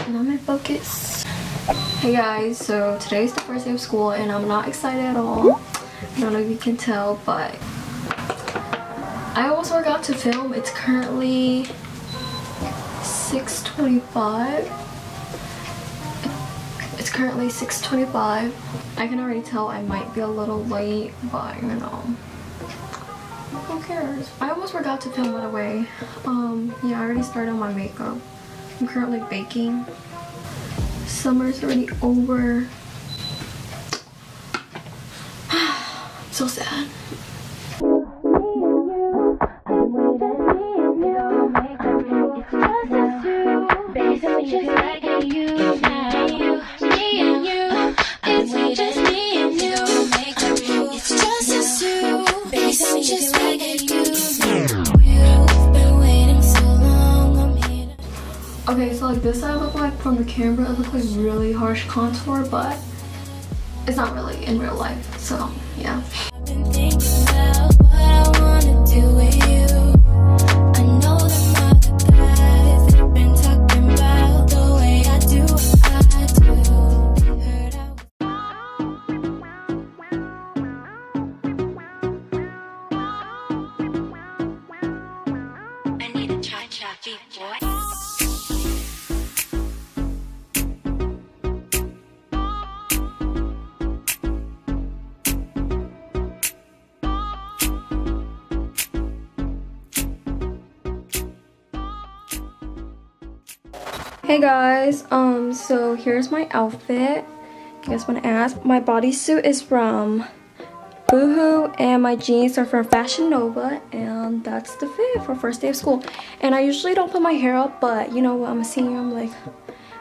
not my focus. Hey guys, so today's the first day of school and I'm not excited at all. I don't know if you can tell, but I almost forgot to film. It's currently 6:25. It's currently 6:25. I can already tell I might be a little late, but you know, who cares? I almost forgot to film, by the way. Yeah, I already started on my makeup. I'm currently baking. Summer's already over. So sad. Okay, so like this I look like from the camera, it looks like really harsh contour, but it's not really in real life, so yeah. Hey guys, so here's my outfit. You guys want to ask? My bodysuit is from BOOHOO and my jeans are from Fashion Nova, and that's the fit for first day of school. And I usually don't put my hair up, but you know what, I'm a senior, I'm like,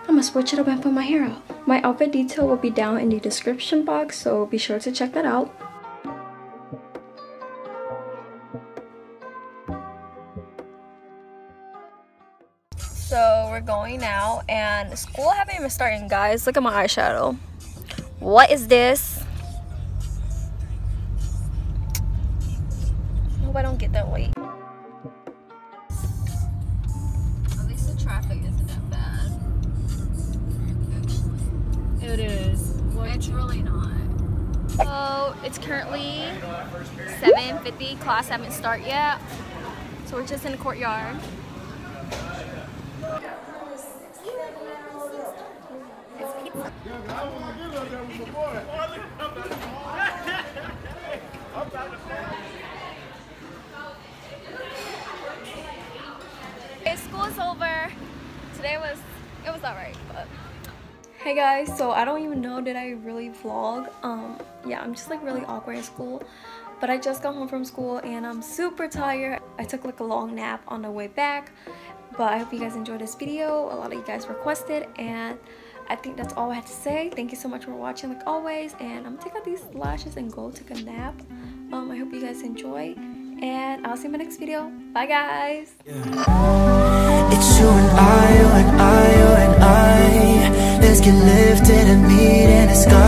I'm gonna switch it up and put my hair up. My outfit detail will be down in the description box, so be sure to check that out. So we're going now and school haven't even started, guys. Look at my eyeshadow. What is this? I hope I don't get that late. At least the traffic isn't that bad. It is. It's really not. So it's currently 7:50. Class haven't started yet. So we're just in the courtyard. Okay, school is over. Today it was alright, but hey guys, so I don't even know did I really vlog. Yeah, I'm just like really awkward at school, but I just got home from school and I'm super tired. I took like a long nap on the way back, but I hope you guys enjoyed this video. A lot of you guys requested, and I think that's all I had to say. Thank you so much for watching like always, and I'm gonna take out these lashes and go take a nap. I hope you guys enjoy, and I'll see you in my next video. Bye guys. It's you and I, you and I, you and I. Let's get lifted and meet in the sky.